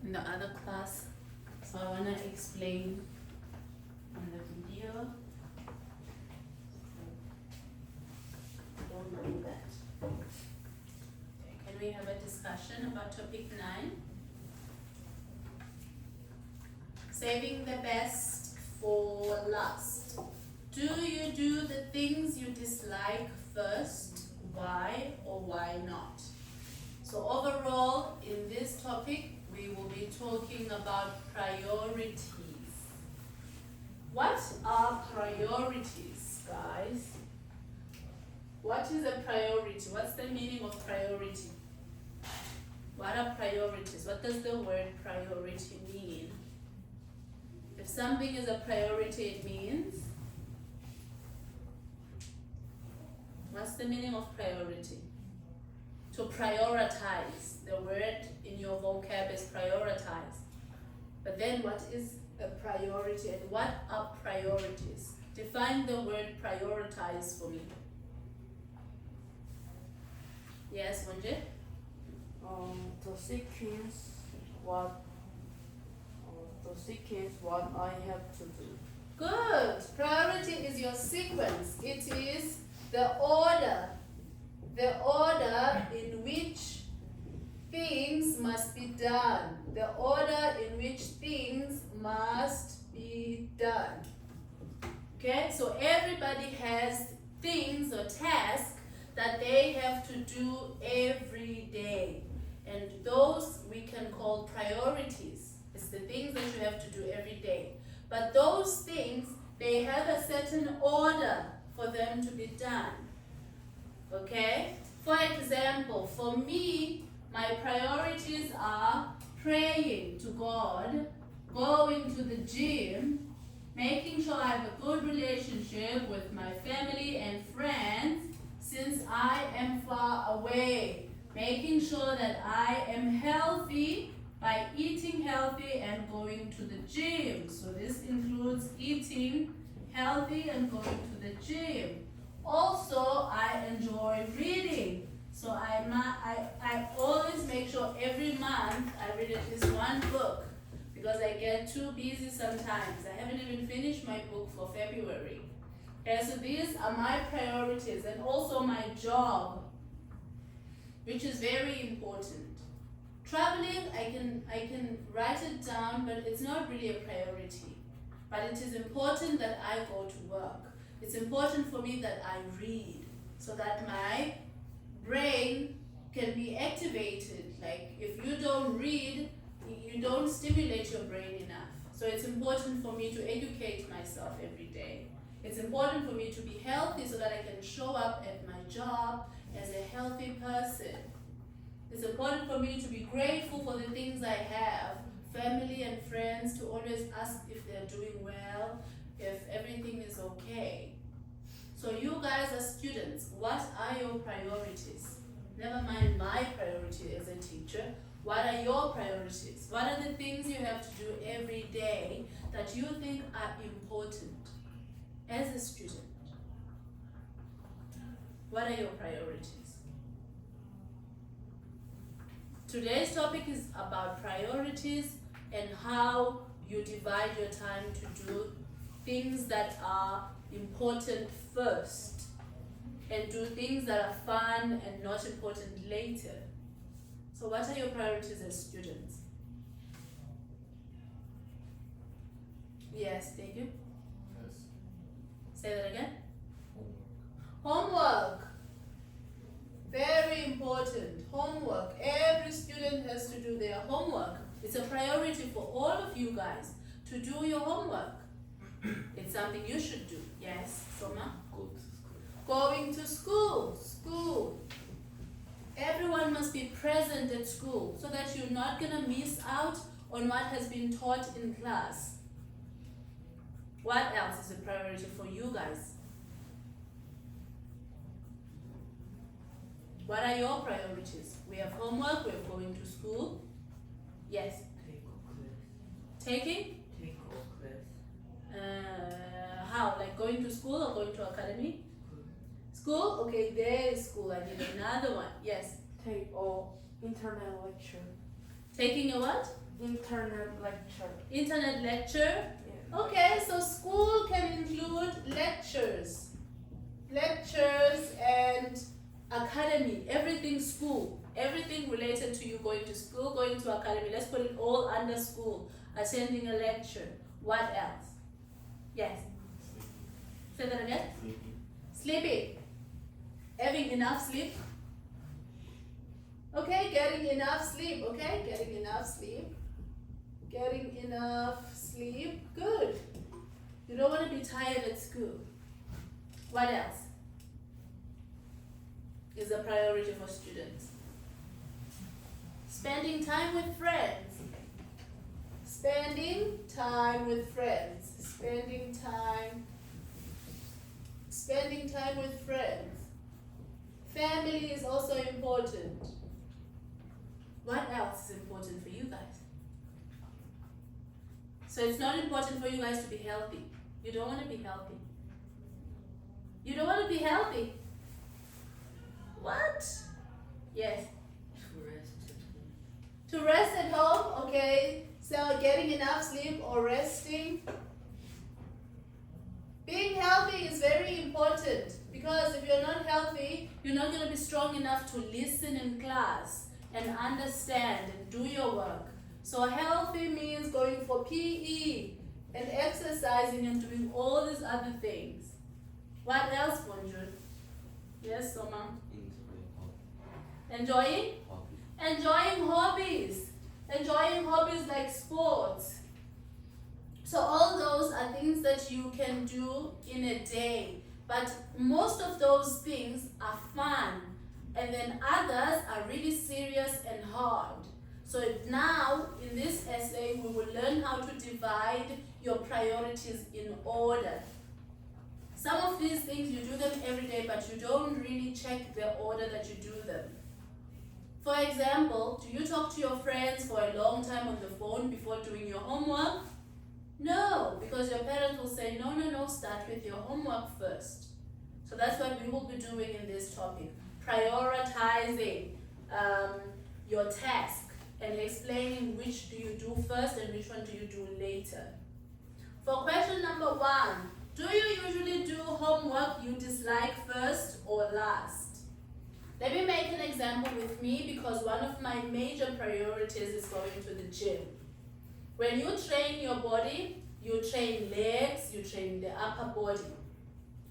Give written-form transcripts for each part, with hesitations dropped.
in the other class. So I want to explain on the video. Don't do that. Okay, can we have a discussion about topic 9? Saving the best for last. Do you do the things you dislike first? Why or why not? So overall, in this topic, we will be talking about priorities. What are priorities, guys? What is a priority? What's the meaning of priority? What are priorities? What does the word priority mean? If something is a priority, it means, what's the meaning of priority? To prioritize. The word in your vocab is prioritize. But then what is a priority and what are priorities? Define the word prioritize for me. Yes, Munjit? The sequence what I have to do. Good. Priority is your sequence. It is the order in which things must be done. The order in which things must be done. Okay, so everybody has things or tasks that they have to do every day. And those we can call priorities. It's the things that you have to do every day. But those things, they have a certain order for them to be done. Okay? For example, for me, my priorities are praying to God, going to the gym, making sure I have a good relationship with my family and friends since I am far away, making sure that I am healthy by eating healthy and going to the gym. So this includes eating healthy and going to the gym. Also, I enjoy reading. So I always make sure every month I read at least one book because I get too busy sometimes. I haven't even finished my book for February. Okay, so these are my priorities and also my job, which is very important. Traveling, I can write it down, but it's not really a priority. But it is important that I go to work. It's important for me that I read so that my brain can be activated. Like if you don't read, you don't stimulate your brain enough. So it's important for me to educate myself every day. It's important for me to be healthy so that I can show up at my job as a healthy person. It's important for me to be grateful for the things I have, family and friends, to always ask if they're doing well, if everything is okay. So you guys are students. What are your priorities? Never mind my priority as a teacher. What are your priorities? What are the things you have to do every day that you think are important as a student? What are your priorities? Today's topic is about priorities and how you divide your time to do things that are important first and do things that are fun and not important later. So what are your priorities as students? Yes, thank you. Yes. Say that again. Homework. Homework. Very important. Homework. Every student has to do their homework. It's a priority for all of you guys to do your homework. It's something you should do. Yes, Soma? Go to school. Going to school. School. Everyone must be present at school so that you're not going to miss out on what has been taught in class. What else is a priority for you guys? What are your priorities? We have homework, we have going to school. Yes. Take a class. Taking? Take a class. How? Like going to school or going to academy? School? Okay, there is school. I need another one. Yes. Take all internet lecture. Taking a what? internet lecture. Internet lecture. Yeah. Okay, so school can include lectures. Lectures and academy, everything school. Everything related to you going to school, going to academy. Let's put it all under school. Attending a lecture. What else? Yes. Say that again. Sleeping. Having enough sleep. Okay, getting enough sleep. Okay, getting enough sleep. Getting enough sleep. Good. You don't want to be tired at school. What else is a priority for students? Spending time with friends. Spending time with friends. Spending time with friends. Family is also important. What else is important for you guys? So it's not important for you guys to be healthy. You don't want to be healthy. You don't want to be healthy. What? Yes. To rest at home. To rest at home, okay. So getting enough sleep or resting. Being healthy is very important because if you're not healthy, you're not going to be strong enough to listen in class and understand and do your work. So healthy means going for PE and exercising and doing all these other things. What else, Bonjour? Yes, Soma? Enjoying? Enjoying hobbies. Enjoying hobbies like sports. So all those are things that you can do in a day. But most of those things are fun. And then others are really serious and hard. So now, in this essay, we will learn how to divide your priorities in order. Some of these things, you do them every day, but you don't really check the order that you do them. For example, do you talk to your friends for a long time on the phone before doing your homework? No, because your parents will say, no, start with your homework first. So that's what we will be doing in this topic. Prioritizing your task and explaining which do you do first and which one do you do later. For question number 1, do you usually do homework you dislike first or last? Let me make an example with me because one of my major priorities is going to the gym. When you train your body, you train legs, you train the upper body.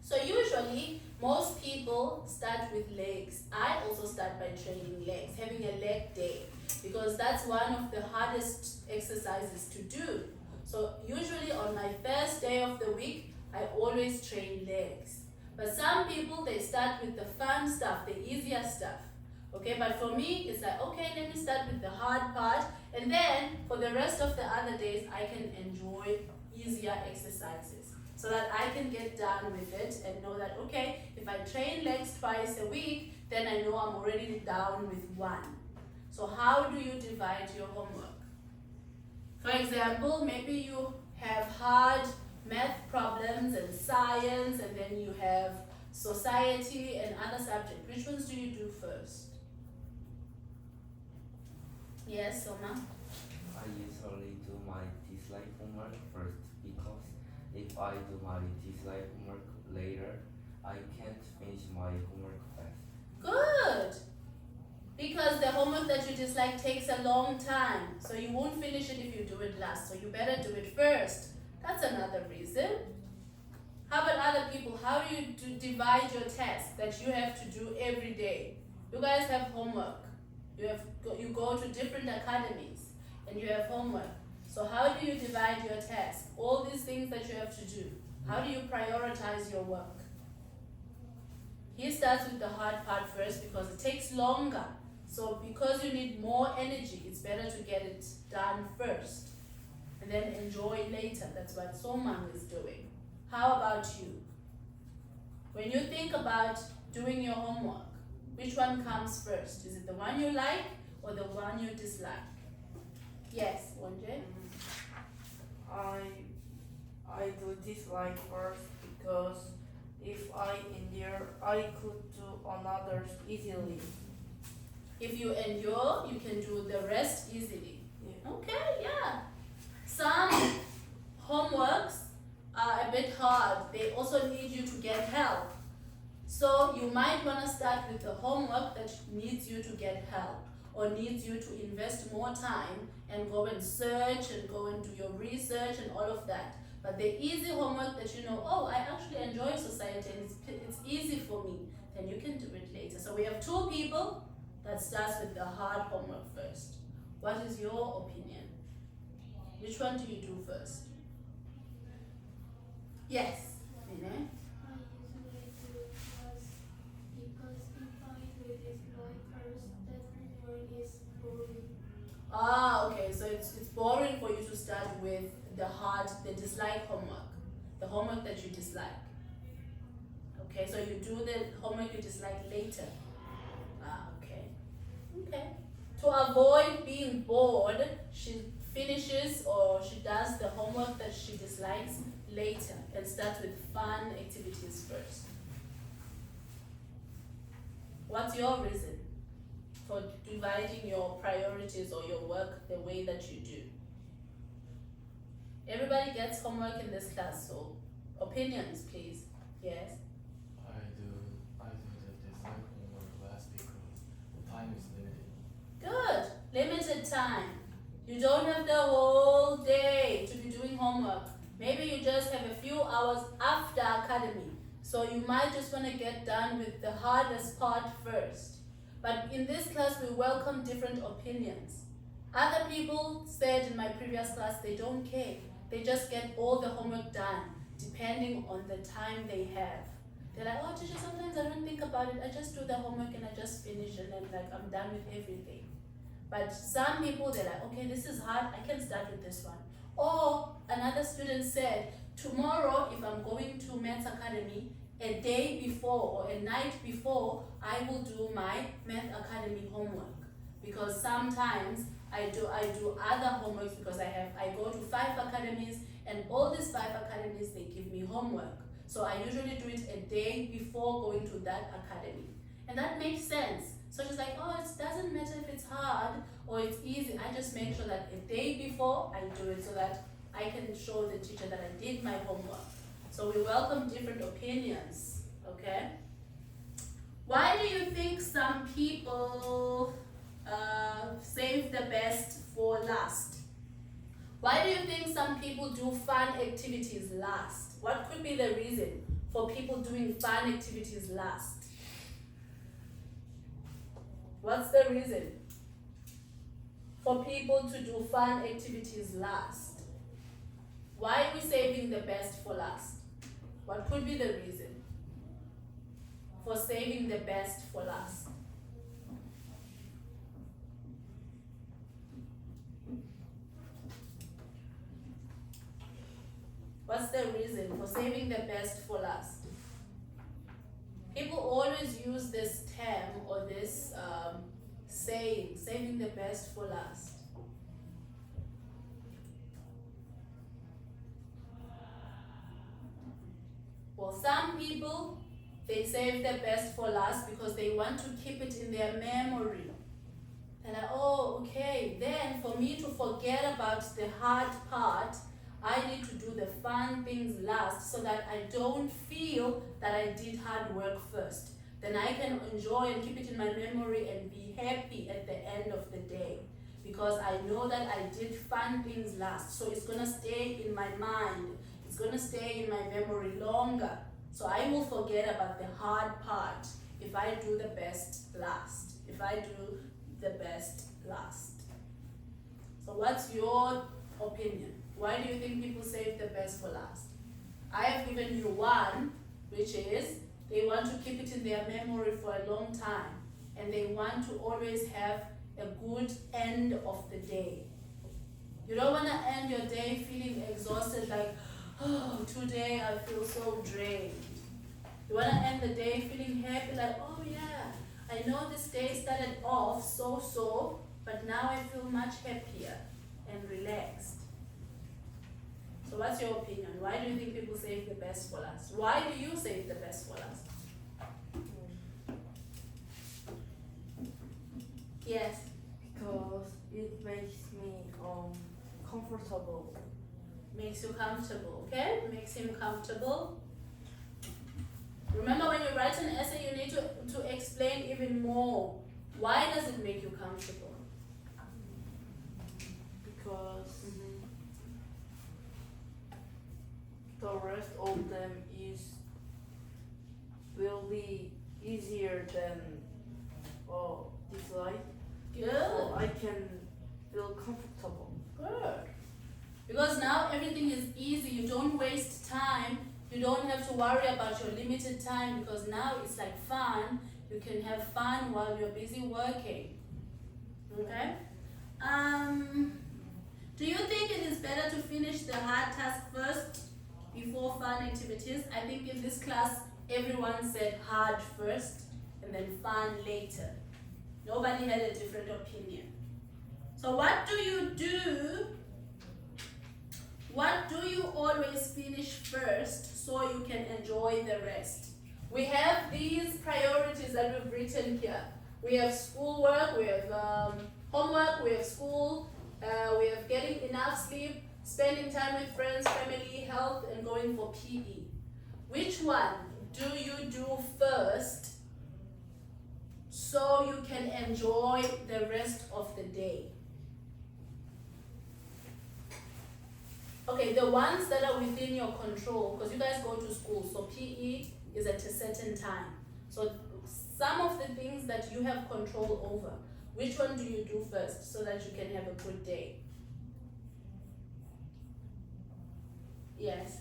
So usually, most people start with legs. I also start by training legs, having a leg day, because that's one of the hardest exercises to do. So usually on my first day of the week, I always train legs. But some people, they start with the fun stuff, the easier stuff. Okay, but for me, it's like, okay, let me start with the hard part. And then for the rest of the other days, I can enjoy easier exercises so that I can get done with it and know that, okay, if I train legs twice a week, then I know I'm already down with 1. So how do you divide your homework? For example, maybe you have hard math problems and science, and then you have society and other subjects. Which ones do you do first? Yes, Soma? I usually do my dislike homework first because if I do my dislike homework later, I can't finish my homework fast. Good! Because the homework that you dislike takes a long time, so you won't finish it if you do it last, so you better do it first. That's another reason. How about other people? How do you divide your tasks that you have to do every day? You guys have homework. You go to different academies and you have homework. So how do you divide your tasks? All these things that you have to do. How do you prioritize your work? He starts with the hard part first because it takes longer. So because you need more energy, it's better to get it done first and then enjoy later. That's what Somang is doing. How about you? When you think about doing your homework, which one comes first? Is it the one you like or the one you dislike? Yes, Wonje? I do dislike first because if I endure, I could do others easily. If you endure, you can do the rest easily. Yeah. Okay, yeah. Some homeworks are a bit hard. They also need you to get help. So you might want to start with the homework that needs you to get help or needs you to invest more time and go and search and go and do your research and all of that. But the easy homework that you know, oh, I actually enjoy society and it's easy for me, then you can do it later. So we have two people that starts with the hard homework first. What is your opinion? Which one do you do first? Yes, Nene? I usually do was because if I do this like first, that one is boring. Ah, okay, so it's boring for you to start with the dislike homework, the homework that you dislike. Okay, so you do the homework you dislike later. Ah, okay. Okay. To avoid being bored, she finishes or she does the homework that she dislikes later and starts with fun activities first. What's your reason for dividing your priorities or your work the way that you do? Everybody gets homework in this class, so opinions, please. Yes? I do the design homework last because the time is limited. Good. Limited time. You don't have the whole day to be doing homework. Maybe you just have a few hours after academy. So you might just want to get done with the hardest part first. But in this class, we welcome different opinions. Other people said in my previous class they don't care. They just get all the homework done depending on the time they have. They're like, oh teacher, sometimes I don't think about it. I just do the homework and I just finish and then like I'm done with everything. But some people, they're like, okay, this is hard, I can start with this one. Or another student said, tomorrow if I'm going to Maths Academy, a day before or a night before, I will do my Math Academy homework. Because sometimes I do other homeworks because I go to 5 academies and all these 5 academies, they give me homework. So I usually do it a day before going to that academy. And that makes sense. So she's like, oh, it doesn't matter if it's hard or it's easy. I just make sure that a day before I do it so that I can show the teacher that I did my homework. So we welcome different opinions, okay? Why do you think some people save the best for last? Why do you think some people do fun activities last? What could be the reason for people doing fun activities last? What's the reason for people to do fun activities last? Why are we saving the best for last? What could be the reason for saving the best for last? What's the reason for saving the best for last? People always use this term or this saying, saving the best for last. Well, some people, they save the best for last because they want to keep it in their memory. They're like, oh, okay, then for me to forget about the hard part, I need to do the fun things last so that I don't feel that I did hard work first. Then I can enjoy and keep it in my memory and be happy at the end of the day. Because I know that I did fun things last. So it's gonna stay in my mind. It's gonna stay in my memory longer. So I will forget about the hard part if I do the best last. If I do the best last. So what's your opinion? Why do you think people save the best for last? I have given you one, which is they want to keep it in their memory for a long time and they want to always have a good end of the day. You don't want to end your day feeling exhausted like, oh, today I feel so drained. You want to end the day feeling happy like, oh yeah, I know this day started off so, but now I feel much happier and relaxed. So what's your opinion? Why do you think people save the best for last? Why do you save the best for last? Yes, because it makes me comfortable. Makes you comfortable, okay? Makes him comfortable. Remember when you write an essay, you need to explain even more. Why does it make you comfortable? Because the rest of them will be easier than this life. Good. So I can feel comfortable. Good. Because now everything is easy. You don't waste time. You don't have to worry about your limited time because now it's like fun. You can have fun while you're busy working. Okay? Do you think it is better to finish the hard task first before fun activities? I think in this class everyone said hard first and then fun later. Nobody had a different opinion. So what do you do? What do you always finish first so you can enjoy the rest? We have these priorities that we've written here. We have schoolwork, we have homework, we have school, we have getting enough sleep, spending time with friends, family, health, and going for PE. Which one do you do first so you can enjoy the rest of the day? Okay, the ones that are within your control, because you guys go to school, so PE is at a certain time. So some of the things that you have control over, which one do you do first so that you can have a good day? Yes.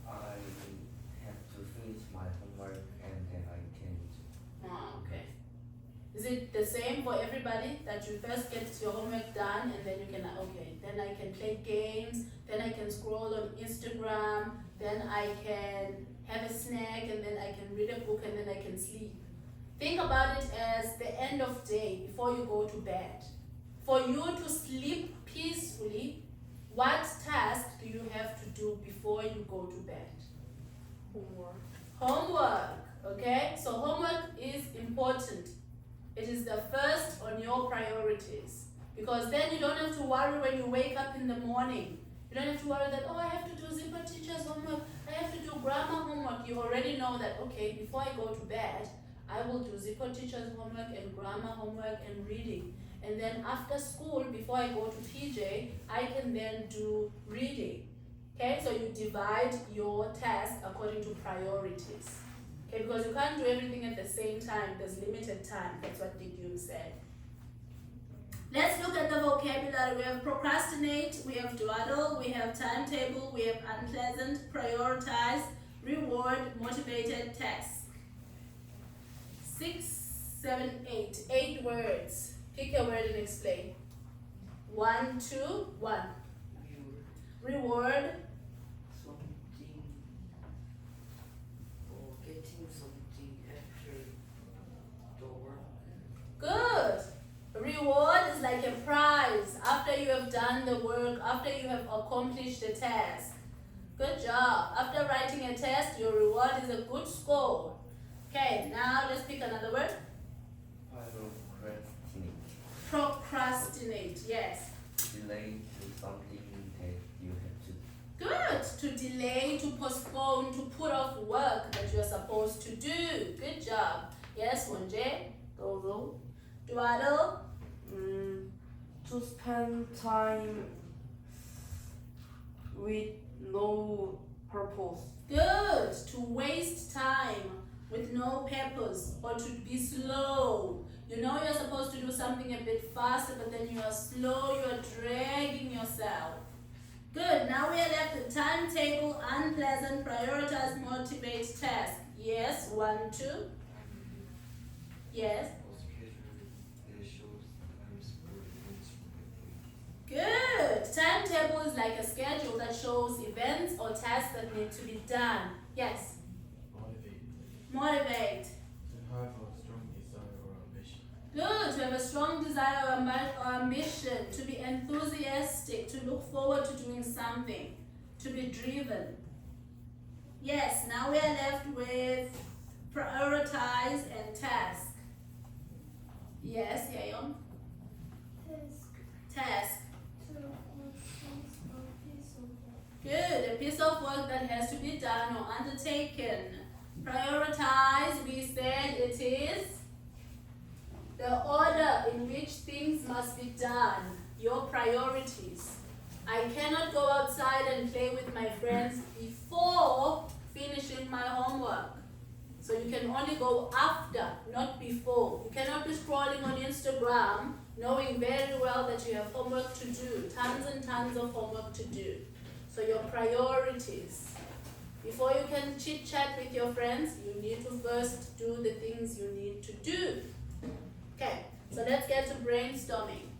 I have to finish my homework and then I can. Okay. Is it the same for everybody that you first get your homework done and then you can, okay, then I can play games, then I can scroll on Instagram, then I can have a snack and then I can read a book and then I can sleep. Think about it as the end of day before you go to bed. For you to sleep peacefully, what task do you have to do before you go to bed? Homework. Homework, okay? So homework is important. It is the first on your priorities because then you don't have to worry when you wake up in the morning. You don't have to worry that, oh, I have to do Zipper teacher's homework, I have to do grammar homework. You already know that, okay, before I go to bed, I will do Zipper teacher's homework and grammar homework and reading. And then after school, before I go to PJ, I can then do reading. Okay, so you divide your task according to priorities. Okay, because you can't do everything at the same time. There's limited time. That's what Dick Hume said. Let's look at the vocabulary. We have procrastinate, we have dawdle, we have timetable, we have unpleasant, prioritize, reward, motivated, task. 6, 7, 8. 8 words. Pick a word and explain. 1, 2, 1. Reward. Something or getting something after the work. Good. Reward is like a prize after you have done the work, after you have accomplished the task. Good job. After writing a test, your reward is a good score. Okay, now let's pick another word. Procrastinate. Procrastinate, yes. Delay to something that you have to. Good. To delay, to postpone, to put off work that you're supposed to do. Good job. Yes, Monje. Although Dwaddle. to spend time with no purpose. Good. To waste time with no purpose or to be slow. You know you're supposed to do something a bit faster, but then you are slow, you are dragging yourself. Good. Now we are left with timetable, unpleasant, prioritize, motivate, task. Yes. 1, 2. Yes. Good. Timetable is like a schedule that shows events or tasks that need to be done. Yes. Motivate. To have a strong desire or ambition. Good. To have a strong desire or ambition. To be enthusiastic. To look forward to doing something. To be driven. Yes. Now we are left with prioritize and task. Yes, Yayon. Task. Task. To piece of work that has to be done or undertaken. Prioritize, we said it is the order in which things must be done, your priorities. I cannot go outside and play with my friends before finishing my homework. So you can only go after, not before. You cannot be scrolling on Instagram knowing very well that you have homework to do, tons and tons of homework to do. So your priorities. Before you can chit chat with your friends, you need to first do the things you need to do. Okay, so let's get to brainstorming.